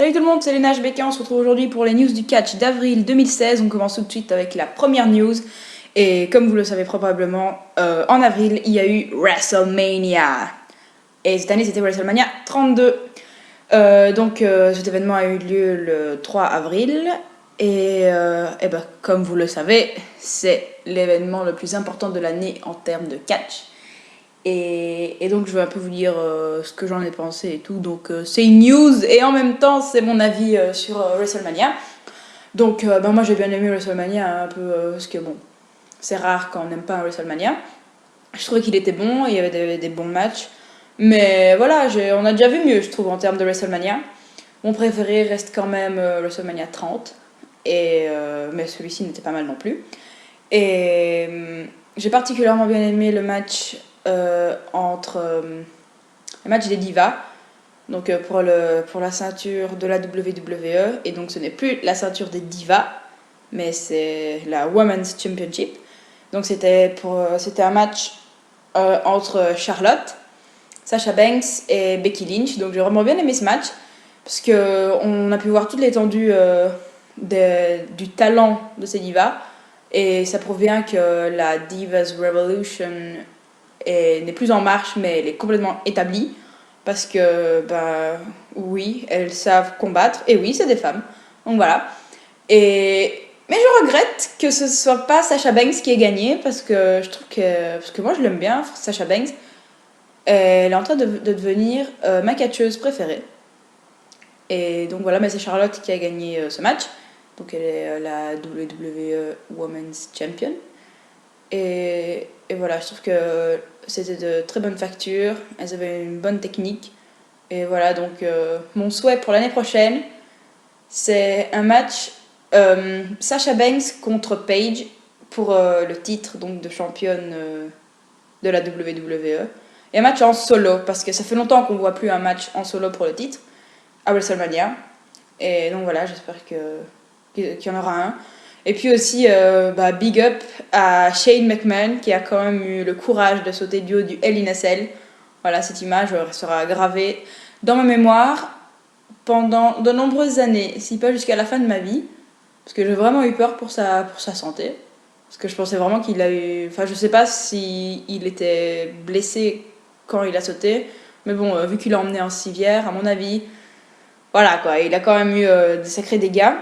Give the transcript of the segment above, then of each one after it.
Salut tout le monde, c'est Léna HBK, on se retrouve aujourd'hui pour les news du catch d'avril 2016. On commence tout de suite avec la première news. Et comme vous le savez probablement, en avril, il y a eu WrestleMania. Et cette année, c'était WrestleMania 32. Cet événement a eu lieu le 3 avril. Et comme vous le savez, c'est l'événement le plus important de l'année en termes de catch. Et donc je vais un peu vous dire ce que j'en ai pensé et tout. Donc c'est une news et en même temps c'est mon avis sur WrestleMania. Donc moi j'ai bien aimé WrestleMania un peu parce que bon, c'est rare quand on n'aime pas un WrestleMania. Je trouvais qu'il était bon, il y avait des bons matchs. Mais voilà, on a déjà vu mieux je trouve en termes de WrestleMania. Mon préféré reste quand même WrestleMania 30. Mais celui-ci n'était pas mal non plus. Et j'ai particulièrement bien aimé le match le match des divas, donc pour la ceinture de la WWE. Et donc ce n'est plus la ceinture des divas, mais c'est la Women's Championship. Donc c'était un match entre Charlotte, Sasha Banks et Becky Lynch. Donc j'ai vraiment bien aimé ce match parce que on a pu voir toute l'étendue du talent de ces divas. Et ça prouve bien que la Divas Revolution n'est plus en marche, mais elle est complètement établie. Parce que, oui, elles savent combattre. Et oui, c'est des femmes. Donc voilà. Mais je regrette que ce soit pas Sasha Banks qui ait gagné. Parce que je trouve que. Parce que moi, je l'aime bien, Sasha Banks. Elle est en train de devenir ma catcheuse préférée. Et donc voilà, mais c'est Charlotte qui a gagné ce match. Donc elle est la WWE Women's Champion. Et voilà, je trouve que c'était de très bonnes factures. Elles avaient une bonne technique. Et voilà, donc mon souhait pour l'année prochaine, c'est un match Sasha Banks contre Paige pour le titre donc, de championne de la WWE. Et un match en solo, parce que ça fait longtemps qu'on ne voit plus un match en solo pour le titre à WrestleMania. Et donc voilà, j'espère qu'il y en aura un. Et puis aussi, big up à Shane McMahon qui a quand même eu le courage de sauter du haut du Hell in a Cell. Voilà, cette image sera gravée dans ma mémoire pendant de nombreuses années, si pas jusqu'à la fin de ma vie. Parce que j'ai vraiment eu peur pour sa santé. Parce que je pensais vraiment qu'il a eu... Enfin, je sais pas s'il était blessé quand il a sauté. Mais bon, vu qu'il l'a emmené en civière, à mon avis... Voilà quoi, il a quand même eu des sacrés dégâts.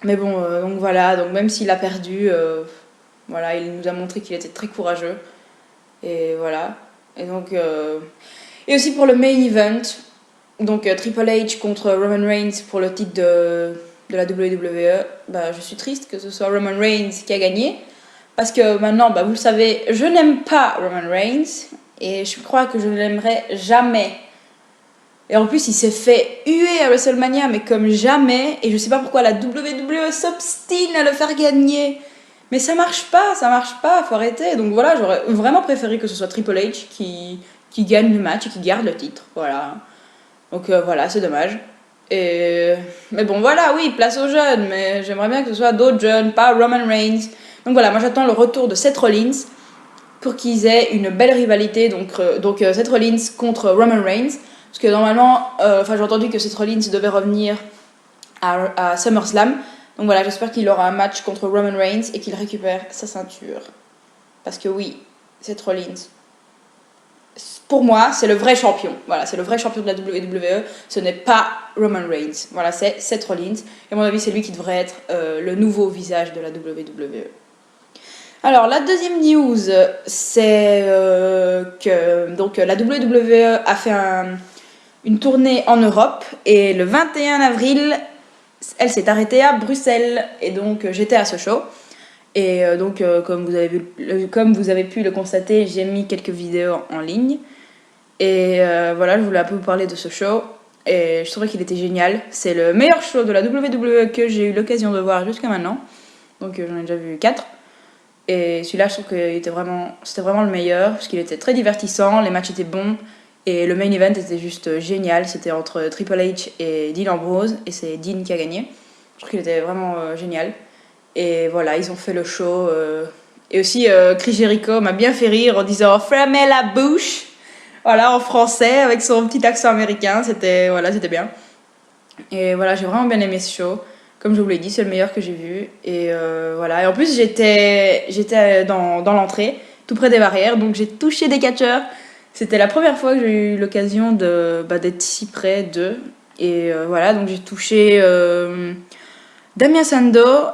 Mais bon, donc voilà, donc même s'il a perdu, voilà, il nous a montré qu'il était très courageux. Et voilà. Et donc, et aussi pour le main event, donc Triple H contre Roman Reigns pour le titre de la WWE, je suis triste que ce soit Roman Reigns qui a gagné. Parce que maintenant, vous le savez, je n'aime pas Roman Reigns. Et je crois que je ne l'aimerai jamais. Et en plus, il s'est fait huer à WrestleMania, mais comme jamais. Et je sais pas pourquoi la WWE s'obstine à le faire gagner. Mais ça marche pas, faut arrêter. Donc voilà, j'aurais vraiment préféré que ce soit Triple H qui gagne le match et qui garde le titre. Voilà. Donc voilà, c'est dommage. Mais bon, voilà, oui, place aux jeunes. Mais j'aimerais bien que ce soit d'autres jeunes, pas Roman Reigns. Donc voilà, moi j'attends le retour de Seth Rollins pour qu'ils aient une belle rivalité. Donc Seth Rollins contre Roman Reigns. Parce que normalement, j'ai entendu que Seth Rollins devait revenir à SummerSlam. Donc voilà, j'espère qu'il aura un match contre Roman Reigns et qu'il récupère sa ceinture. Parce que oui, Seth Rollins, pour moi, c'est le vrai champion. Voilà, c'est le vrai champion de la WWE. Ce n'est pas Roman Reigns. Voilà, c'est Seth Rollins. Et à mon avis, c'est lui qui devrait être le nouveau visage de la WWE. Alors, la deuxième news, c'est que donc, la WWE a fait une tournée en Europe et le 21 avril, elle s'est arrêtée à Bruxelles et donc j'étais à ce show. Et comme vous avez pu le constater, j'ai mis quelques vidéos en ligne. Et voilà, je voulais un peu vous parler de ce show. Et je trouvais qu'il était génial. C'est le meilleur show de la WWE que j'ai eu l'occasion de voir jusqu'à maintenant. Donc j'en ai déjà vu 4. Et celui-là, je trouve que c'était vraiment le meilleur. Parce qu'il était très divertissant, les matchs étaient bons. Et le main event était juste génial. C'était entre Triple H et Dean Ambrose. Et c'est Dean qui a gagné. Je trouve qu'il était vraiment génial. Et voilà, ils ont fait le show. Et aussi, Chris Jericho m'a bien fait rire en disant « Fermez la bouche !» Voilà, en français, avec son petit accent américain. C'était bien. Et voilà, j'ai vraiment bien aimé ce show. Comme je vous l'ai dit, c'est le meilleur que j'ai vu. Et voilà. Et en plus, j'étais dans l'entrée, tout près des barrières, donc j'ai touché des catcheurs. C'était la première fois que j'ai eu l'occasion d'être si près d'eux. Et voilà, donc j'ai touché Damien Sandow,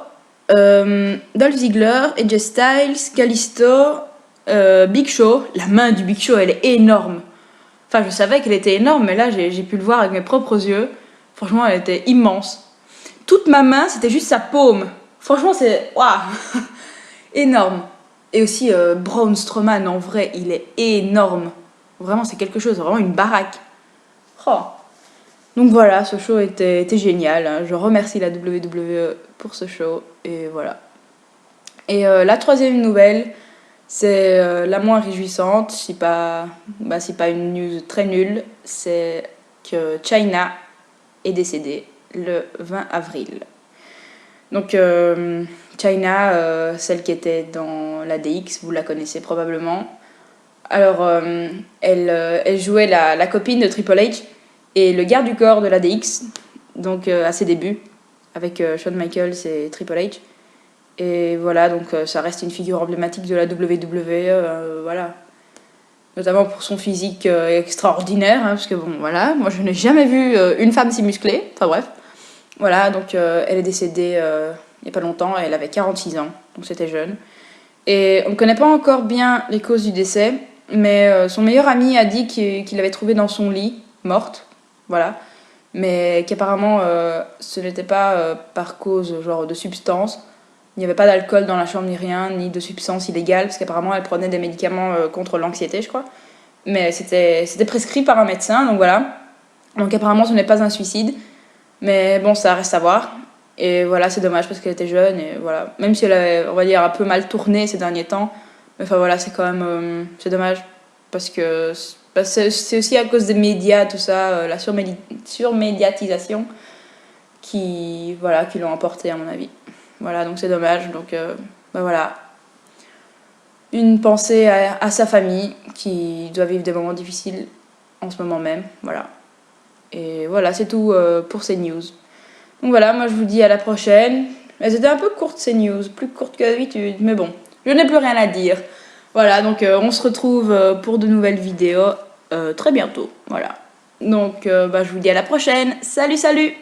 Dolph Ziggler, AJ Styles, Kalisto, Big Show. La main du Big Show, elle est énorme. Enfin, je savais qu'elle était énorme, mais là, j'ai pu le voir avec mes propres yeux. Franchement, elle était immense. Toute ma main, c'était juste sa paume. Franchement, c'est... Waouh. Énorme. Et aussi, Braun Strowman, en vrai, il est énorme. Vraiment, c'est quelque chose, vraiment une baraque. Oh. Donc voilà, ce show était génial. Hein. Je remercie la WWE pour ce show. Et voilà. Et la troisième nouvelle, c'est la moins réjouissante, si pas une news très nulle, c'est que Chyna est décédée le 20 avril. Donc Chyna, celle qui était dans la DX, vous la connaissez probablement. Alors elle jouait la copine de Triple H et le garde du corps de la DX, donc à ses débuts, avec Shawn Michaels et Triple H. Et voilà, donc ça reste une figure emblématique de la WWE, voilà. Notamment pour son physique extraordinaire, hein, parce que bon, voilà, moi je n'ai jamais vu une femme si musclée, enfin bref. Voilà, donc elle est décédée il n'y a pas longtemps, elle avait 46 ans, donc c'était jeune. Et on ne connaît pas encore bien les causes du décès, mais son meilleur ami a dit qu'il l'avait trouvée dans son lit, morte, voilà. Mais qu'apparemment ce n'était pas par cause genre de substance. Il n'y avait pas d'alcool dans la chambre ni rien, ni de substance illégale, parce qu'apparemment elle prenait des médicaments contre l'anxiété, je crois. Mais c'était prescrit par un médecin, donc voilà. Donc apparemment ce n'est pas un suicide, mais bon, ça reste à voir. Et voilà, c'est dommage parce qu'elle était jeune, et voilà. Même si elle avait, on va dire, un peu mal tourné ces derniers temps, mais enfin voilà, c'est quand même... c'est dommage, parce que c'est aussi à cause des médias, tout ça, la surmédiatisation, qui l'ont emporté à mon avis. Voilà, donc c'est dommage. Donc voilà. Une pensée à sa famille qui doit vivre des moments difficiles en ce moment même. Voilà. Et voilà, c'est tout pour ces news. Donc voilà, moi je vous dis à la prochaine. Elles étaient un peu courtes ces news, plus courtes que d'habitude, mais bon, je n'ai plus rien à dire. Voilà, donc on se retrouve pour de nouvelles vidéos très bientôt. Voilà. Donc je vous dis à la prochaine. Salut, salut!